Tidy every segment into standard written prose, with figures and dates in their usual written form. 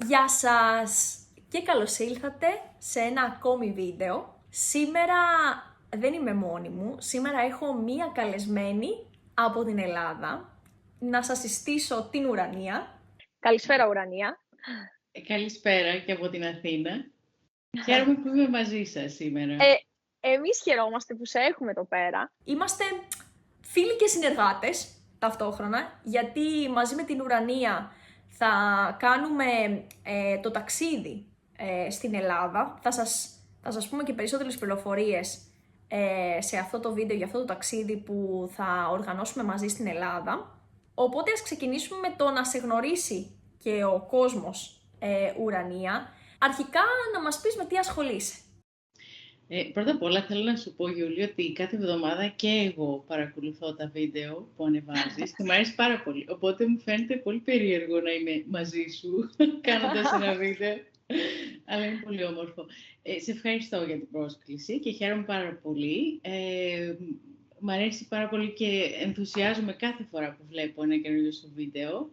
Γεια σας και καλώς ήλθατε σε ένα ακόμη βίντεο. Σήμερα δεν είμαι μόνη μου, σήμερα έχω μία καλεσμένη από την Ελλάδα. Να σας συστήσω την Ουρανία. Καλησπέρα Ουρανία. Καλησπέρα και από την Αθήνα. Χαίρομαι που είμαι μαζί σας σήμερα. Εμείς χαιρόμαστε που σε έχουμε εδώ πέρα. Είμαστε φίλοι και συνεργάτες ταυτόχρονα, γιατί μαζί με την Ουρανία θα κάνουμε το ταξίδι στην Ελλάδα. Θα σας πούμε και περισσότερες πληροφορίες σε αυτό το βίντεο για αυτό το ταξίδι που θα οργανώσουμε μαζί στην Ελλάδα. Οπότε ας ξεκινήσουμε με το να σε γνωρίσει και ο κόσμος Ουρανία. Αρχικά να μας πεις με τι ασχολείσαι. Πρώτα απ' όλα θέλω να σου πω, Γιούλη, ότι κάθε εβδομάδα και εγώ παρακολουθώ τα βίντεο που ανεβάζεις και μου αρέσει πάρα πολύ. Οπότε μου φαίνεται πολύ περίεργο να είμαι μαζί σου κάνοντας ένα βίντεο. Αλλά είναι πολύ όμορφο. Σε ευχαριστώ για την πρόσκληση και χαίρομαι πάρα πολύ. Μ' αρέσει πάρα πολύ και ενθουσιάζομαι κάθε φορά που βλέπω ένα καινούργιο σου βίντεο,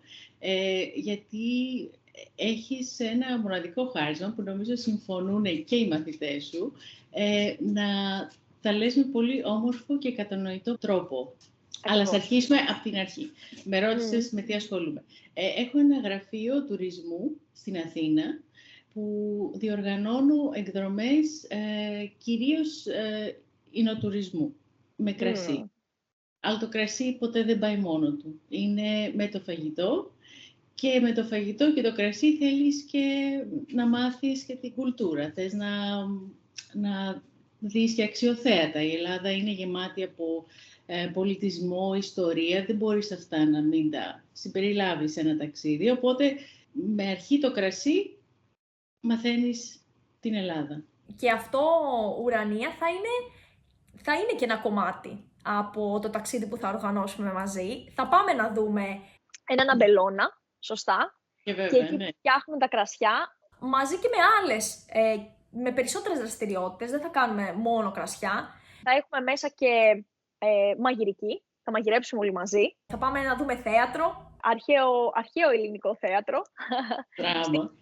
γιατί έχεις ένα μοναδικό χάρισμα που νομίζω συμφωνούν και οι μαθητές σου, να τα λες με πολύ όμορφο και κατανοητό τρόπο. Αλλά ας αρχίσουμε από την αρχή. Με ρώτησες με τι ασχολούμαι. Έχω ένα γραφείο τουρισμού στην Αθήνα που διοργανώνω εκδρομές κυρίως εινοτουρισμού με κρασί. Αλλά το κρασί ποτέ δεν πάει μόνο του. Είναι με το φαγητό. Και με το φαγητό και το κρασί θέλεις και να μάθεις και την κουλτούρα. Θες να δεις και αξιοθέατα. Η Ελλάδα είναι γεμάτη από πολιτισμό, ιστορία. Δεν μπορείς αυτά να μην τα συμπεριλάβεις σε ένα ταξίδι. Οπότε με αρχή το κρασί μαθαίνεις την Ελλάδα. Και αυτό, Ουρανία, θα είναι και ένα κομμάτι από το ταξίδι που θα οργανώσουμε μαζί. Θα πάμε να δούμε έναν αμπελώνα. Σωστά. Και βέβαια, και εκεί ναι. φτιάχνουν τα κρασιά. Μαζί και με άλλες, με περισσότερες δραστηριότητες, δεν θα κάνουμε μόνο κρασιά. Θα έχουμε μέσα και μαγειρική, θα μαγειρέψουμε όλοι μαζί. Θα πάμε να δούμε θέατρο. Αρχαίο ελληνικό θέατρο. Δράμα.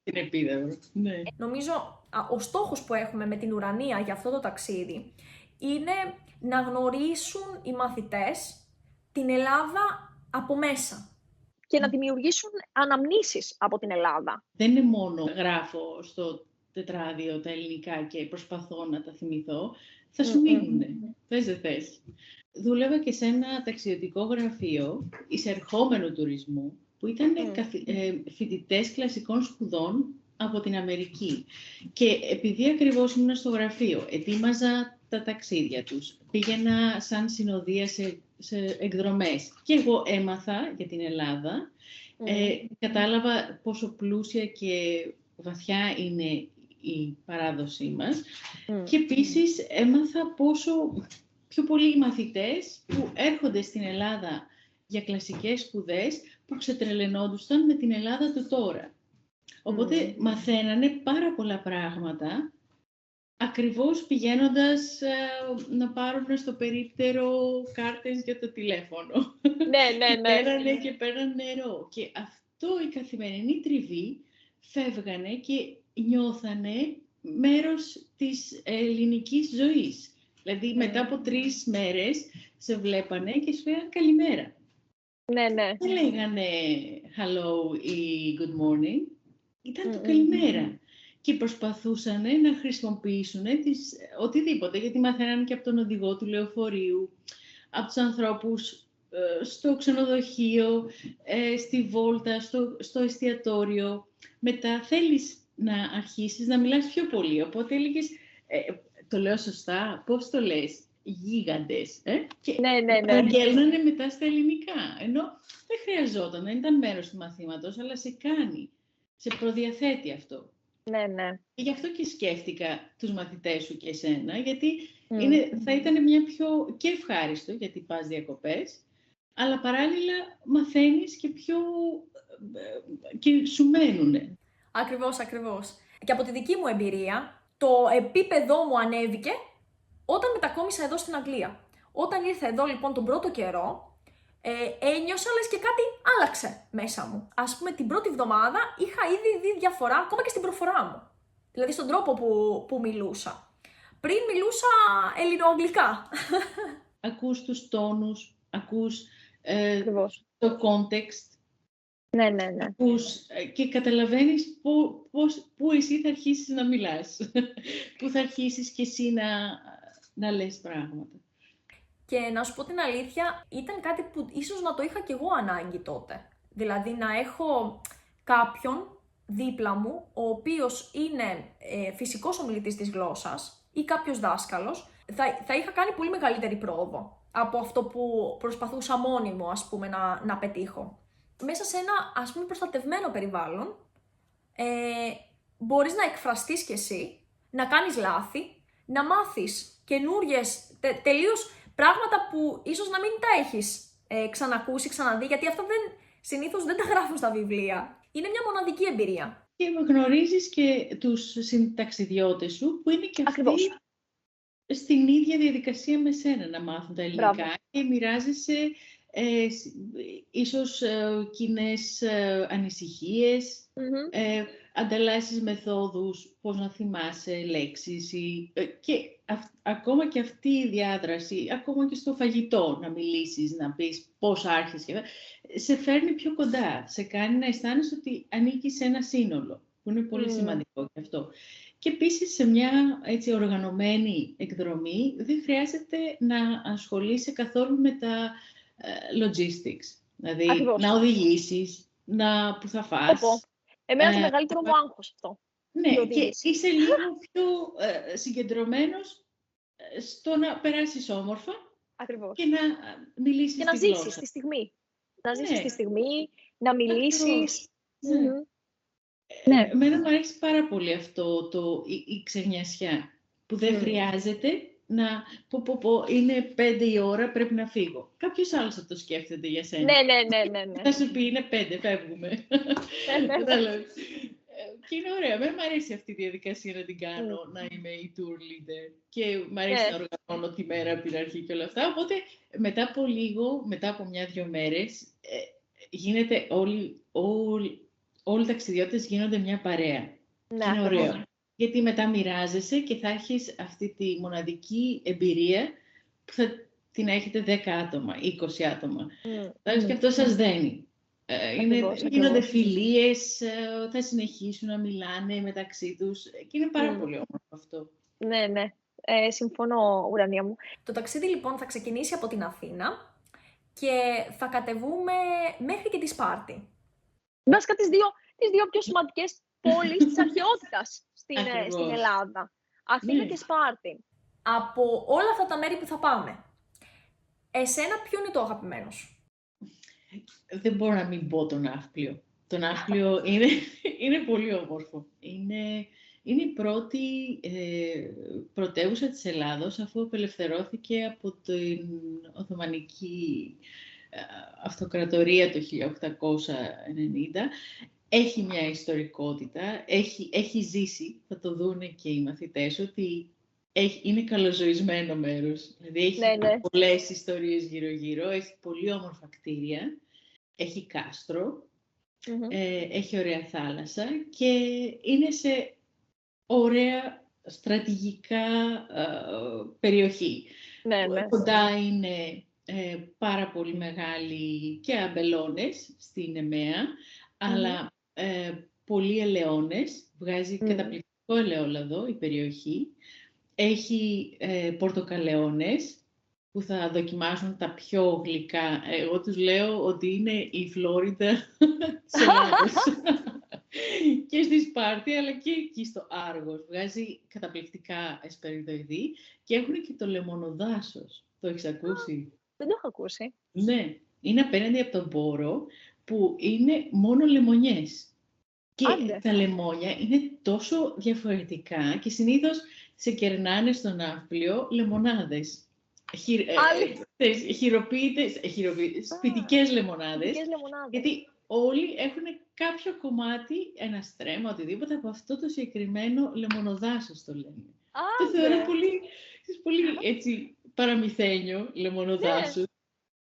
Στην Επίδαυρο. Ναι. Νομίζω ο στόχος που έχουμε με την Ουρανία για αυτό το ταξίδι είναι να γνωρίσουν οι μαθητές την Ελλάδα από μέσα. Και να δημιουργήσουν αναμνήσεις από την Ελλάδα. Δεν είναι μόνο γράφω στο τετράδιο τα ελληνικά και προσπαθώ να τα θυμηθώ. Θα σου μείνουνε. Θες δεν θες. Δούλευα και σε ένα ταξιδιωτικό γραφείο εισερχόμενου τουρισμού που ήταν φοιτητές κλασικών σπουδών από την Αμερική. Και επειδή ακριβώς ήμουν στο γραφείο, ετοίμαζα τα ταξίδια τους. Πήγαινα σαν συνοδεία σε εκδρομές. Και εγώ έμαθα για την Ελλάδα. Κατάλαβα πόσο πλούσια και βαθιά είναι η παράδοσή μας. Και επίσης έμαθα πόσο πιο πολλοί μαθητές που έρχονται στην Ελλάδα για κλασικές σπουδές προξετρελαινόντουσαν με την Ελλάδα του τώρα. Οπότε μαθαίνανε πάρα πολλά πράγματα, ακριβώς πηγαίνοντας να πάρουν στο περίπτερο κάρτες για το τηλέφωνο. Ναι. Και πέραν νερό. Και αυτό η καθημερινή τριβή φεύγανε και νιώθανε μέρος της ελληνικής ζωής. Δηλαδή μετά από 3 μέρες σε βλέπανε και σου λέγανε καλημέρα. Ναι. Δεν λέγανε hello ή good morning. Ήταν το καλημέρα. Και προσπαθούσαν να χρησιμοποιήσουν οτιδήποτε, γιατί μαθαίναν και από τον οδηγό του λεωφορείου, από τους ανθρώπους στο ξενοδοχείο, στη βόλτα, στο εστιατόριο. Μετά θέλεις να αρχίσεις να μιλάς πιο πολύ, οπότε έλεγες, το λέω σωστά, πώς το λες, γίγαντες, Και αγγέλνανε μετά στα ελληνικά, ενώ δεν χρειαζόταν, δεν ήταν μέρος του μαθήματος, αλλά σε κάνει, σε προδιαθέτει αυτό. Ναι. Και γι' αυτό και σκέφτηκα τους μαθητές σου και εσένα, γιατί θα ήταν μια πιο και ευχάριστο, γιατί πας διακοπές, αλλά παράλληλα μαθαίνεις και πιο και σου μένουνε. Ακριβώς. Και από τη δική μου εμπειρία, το επίπεδό μου ανέβηκε όταν μετακόμισα εδώ στην Αγγλία. Όταν ήρθα εδώ λοιπόν τον πρώτο καιρό, ένιωσα λες και κάτι άλλαξε μέσα μου. Ας πούμε την πρώτη εβδομάδα είχα ήδη δει διαφορά ακόμα και στην προφορά μου. Δηλαδή στον τρόπο που μιλούσα. Πριν μιλούσα ελληνοαγγλικά. Ακούς τους τόνους, ακούς Ακριβώς. το context, Ναι. ακούς και καταλαβαίνεις πού εσύ θα αρχίσεις να μιλάς. Πού θα αρχίσεις και εσύ να λες πράγματα. Και να σου πω την αλήθεια, ήταν κάτι που ίσως να το είχα κι εγώ ανάγκη τότε. Δηλαδή να έχω κάποιον δίπλα μου, ο οποίος είναι φυσικός ομιλητής της γλώσσας ή κάποιος δάσκαλος, θα είχα κάνει πολύ μεγαλύτερη πρόοδο από αυτό που προσπαθούσα μόνη μου, ας πούμε, να πετύχω. Μέσα σε ένα, ας πούμε, προστατευμένο περιβάλλον, μπορείς να εκφραστείς κι εσύ, να κάνεις λάθη, να μάθεις καινούριες, τελείως πράγματα που ίσως να μην τα έχεις ξανακούσει, ξαναδεί, γιατί αυτά συνήθως δεν τα γράφουν στα βιβλία. Είναι μια μοναδική εμπειρία. Και γνωρίζεις και τους συνταξιδιώτες σου, που είναι και αυτοί στην ίδια διαδικασία με σένα να μάθουν τα ελληνικά. Μπράβο. Και μοιράζεσαι ίσως κοινές ανησυχίες, ανταλλάσσεις μεθόδους, πώς να θυμάσαι λέξεις και ακόμα και αυτή η διάδραση, ακόμα και στο φαγητό να μιλήσεις, να πεις πώς άρχισες, σε φέρνει πιο κοντά, σε κάνει να αισθάνεσαι ότι ανήκεις σε ένα σύνολο, που είναι πολύ σημαντικό και αυτό. Και επίσης σε μια έτσι οργανωμένη εκδρομή δεν χρειάζεται να ασχολείσαι καθόλου με τα logistics, δηλαδή Ακριβώς. να οδηγήσεις, που θα φας. Εμένα το μεγαλύτερο μου άγχος αυτό. Ναι, και είσαι λίγο πιο συγκεντρωμένος στο να περάσεις όμορφα. Ακριβώς. Και να μιλήσεις και να ζήσεις τη στιγμή. Να ζήσεις τη στιγμή, να μιλήσεις. Ναι. Εμένα μου αρέσει πάρα πολύ αυτό η ξενιασιά, που δεν χρειάζεται να είναι 5 η ώρα, πρέπει να φύγω. Κάποιος άλλος θα το σκέφτεται για σένα. Ναι. Θα σου πει είναι 5, φεύγουμε. Και είναι ωραία. Εμένα μου αρέσει αυτή η διαδικασία να την κάνω, να είμαι η tour leader. Και μου αρέσει να οργανώνω τη μέρα από την αρχή και όλα αυτά. Οπότε μετά από λίγο, μετά από 1-2 μέρες, γίνεται όλοι οι ταξιδιώτες γίνονται μια παρέα. Ναι, είναι ωραίο. Γιατί μετά μοιράζεσαι και θα έχεις αυτή τη μοναδική εμπειρία που θα την έχετε 10 άτομα, 20 άτομα. Και αυτό σας δένει. Γίνονται φιλίες, θα συνεχίσουν να μιλάνε μεταξύ τους και είναι πάρα πολύ όμορφο αυτό. Ναι. Συμφωνώ, Ουρανία μου. Το ταξίδι λοιπόν θα ξεκινήσει από την Αθήνα και θα κατεβούμε μέχρι και τη Σπάρτη. Βασικά τις δύο πιο σημαντικές πόλεις της αρχαιότητας στην Ελλάδα. Αθήνα και Σπάρτη. Από όλα αυτά τα μέρη που θα πάμε, εσένα ποιο είναι το αγαπημένο σου? Δεν μπορώ να μην πω το Ναύπλιο. Το Ναύπλιο είναι πολύ όμορφο. Είναι η πρώτη πρωτεύουσα της Ελλάδος, αφού απελευθερώθηκε από την Οθωμανική Αυτοκρατορία το 1890. Έχει μια ιστορικότητα, έχει ζήσει, θα το δούνε και οι μαθητές, ότι είναι καλοζωισμένο μέρος. Δηλαδή έχει πολλές ιστορίες γύρω-γύρω, έχει πολύ όμορφα κτίρια, έχει κάστρο, έχει ωραία θάλασσα και είναι σε ωραία στρατηγικά περιοχή. Κοντά είναι πάρα πολύ μεγάλοι και αμπελώνες στην Εμαία, αλλά πολλοί ελαιώνες, βγάζει καταπληκτικό ελαιόλαδο η περιοχή. Έχει πορτοκαλαιώνες που θα δοκιμάσουν τα πιο γλυκά. Εγώ τους λέω ότι είναι η Φλόριντα της Ελλάδος. Και στη Σπάρτη, αλλά και εκεί στο Άργος. Βγάζει καταπληκτικά εσπεριδοειδή και έχουν και το λεμονοδάσος. Το έχεις ακούσει? Δεν το έχω ακούσει. Ναι, είναι απέναντι από τον Πόρο που είναι μόνο λεμονιές. Και τα λεμόνια είναι τόσο διαφορετικά και συνήθως σε κερνάνε στο Ναύπλιο λεμονάδες. Χειροποίητες, σπιτικές λεμονάδες. Γιατί όλοι έχουν κάποιο κομμάτι, ένα στρέμμα, οτιδήποτε, από αυτό το συγκεκριμένο λεμονοδάσος το λένε. Το θεωρώ πολύ έτσι παραμυθένιο λεμονοδάσος.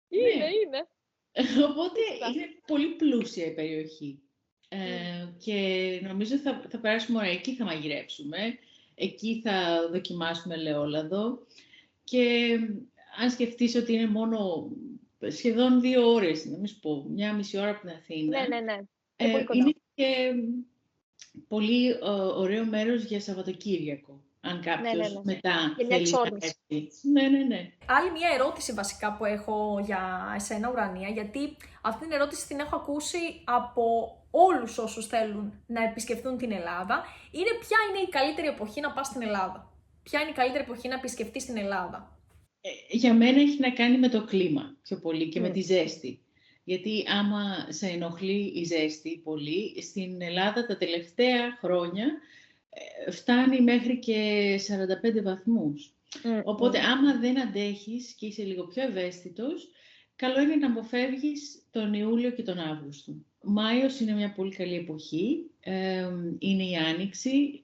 Είναι. Οπότε είναι πολύ πλούσια η περιοχή. Και νομίζω θα περάσουμε ωραία. Εκεί θα μαγειρέψουμε. Εκεί θα δοκιμάσουμε ελαιόλαδο. Και αν σκεφτείς ότι είναι μόνο σχεδόν 2 ώρες, να μην σου πω, 1,5 ώρα από την Αθήνα. Ναι. Είναι και πολύ ωραίο μέρος για Σαββατοκύριακο. Αν κάποιος μετά θέλει να έρθει. Ναι. Άλλη μια ερώτηση βασικά που έχω για εσένα, Ουρανία, γιατί αυτή την ερώτηση την έχω ακούσει από όλους όσους θέλουν να επισκεφτούν την Ελλάδα, είναι ποια είναι η καλύτερη εποχή να πας στην Ελλάδα. Ποια είναι η καλύτερη εποχή να επισκεφτείς την Ελλάδα. Για μένα έχει να κάνει με το κλίμα πιο πολύ και με τη ζέστη. Γιατί άμα σε ενοχλεί η ζέστη πολύ, στην Ελλάδα τα τελευταία χρόνια φτάνει μέχρι και 45 βαθμούς. Οπότε άμα δεν αντέχεις και είσαι λίγο πιο ευαίσθητος, καλό είναι να αποφεύγεις τον Ιούλιο και τον Αύγουστο. Μάιος είναι μια πολύ καλή εποχή, είναι η Άνοιξη,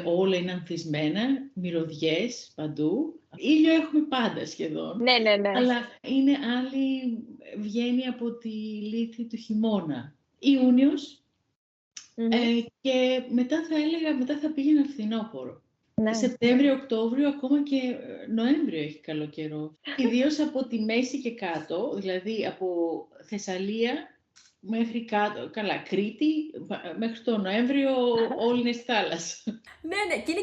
όλα είναι ανθισμένα, μυρωδιές παντού. Ήλιο έχουμε πάντα σχεδόν, Ναι. αλλά είναι άλλη, βγαίνει από τη λύθη του χειμώνα. Ιούνιος, και μετά θα πήγαινα φθινόπωρο. Ναι. Σεπτέμβριο, Οκτώβριο, ακόμα και Νοέμβριο έχει καλό καιρό. Ιδίως από τη μέση και κάτω, δηλαδή από Θεσσαλία μέχρι κάτω, καλά, Κρήτη, μέχρι το Νοέμβριο όλοι είναι στη θάλασσα. Ναι, και είναι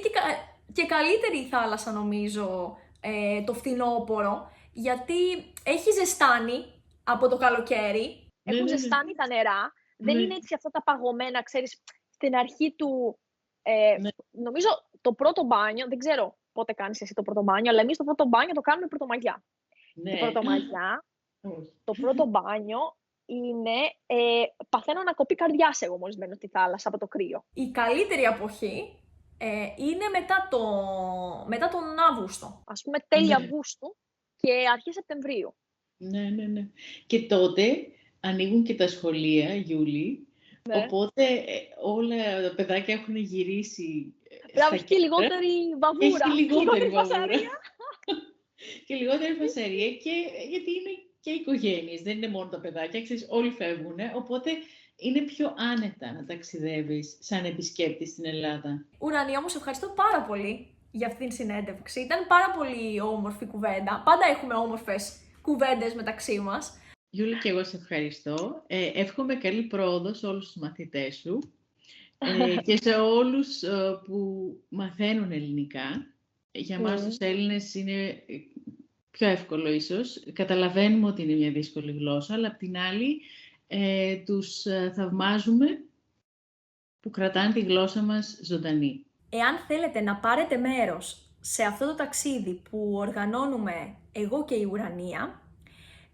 και καλύτερη η θάλασσα νομίζω το φθινόπωρο, γιατί έχει ζεστάνει από το καλοκαίρι. Έχουν ζεστάνει τα νερά, δεν είναι έτσι αυτά τα παγωμένα, ξέρεις, στην αρχή του... Νομίζω το πρώτο μπάνιο, δεν ξέρω πότε κάνεις εσύ το πρώτο μπάνιο, αλλά εμείς το πρώτο μπάνιο το κάνουμε πρωτομαγιά. Το πρώτο μπάνιο είναι, παθαίνω να κοπεί καρδιάς εγώ μόλις μπαίνω στη θάλασσα από το κρύο. Η καλύτερη εποχή είναι μετά τον Αύγουστο. Ας πούμε τέλη Αυγούστου και αρχές Σεπτεμβρίου. Ναι. Και τότε ανοίγουν και τα σχολεία, Ιούλη, οπότε όλα τα παιδάκια έχουν γυρίσει. Πρέπει και λιγότερη βαβούρα. Έχει λιγότερη βαβούρα. Και λιγότερη φασαρία, γιατί είναι και οικογένειες, δεν είναι μόνο τα παιδάκια, ξέρεις, όλοι φεύγουν, οπότε είναι πιο άνετα να ταξιδεύεις σαν επισκέπτης στην Ελλάδα. Ουρανία, μου σε ευχαριστώ πάρα πολύ για αυτήν την συνέντευξη. Ήταν πάρα πολύ όμορφη κουβέντα. Πάντα έχουμε όμορφες κουβέντες μεταξύ μας. Γιούλη, και εγώ σε ευχαριστώ. Εύχομαι καλή πρόοδο σε όλους τους μαθητές σου και σε όλους που μαθαίνουν ελληνικά. Για μας τους Έλληνες είναι πιο εύκολο ίσως. Καταλαβαίνουμε ότι είναι μια δύσκολη γλώσσα, αλλά απ' την άλλη τους θαυμάζουμε που κρατάνε τη γλώσσα μας ζωντανή. Εάν θέλετε να πάρετε μέρος σε αυτό το ταξίδι που οργανώνουμε εγώ και η Ουρανία,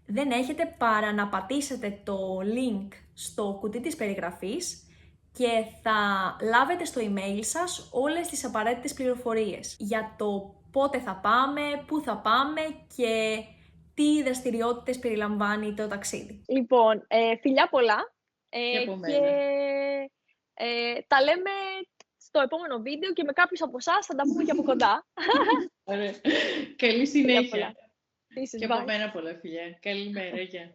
δεν έχετε παρά να πατήσετε το link στο κουτί της περιγραφής και θα λάβετε στο email σας όλες τις απαραίτητες πληροφορίες για το πότε θα πάμε, πού θα πάμε και τι δραστηριότητες περιλαμβάνει το ταξίδι. Λοιπόν, φιλιά πολλά και τα λέμε στο επόμενο βίντεο και με κάποιους από εσάς θα τα πούμε και από κοντά. Ωραία. Καλή συνέχεια. Επίσης, και από μένα πολλά φιλιά. Καλημέρα, γεια.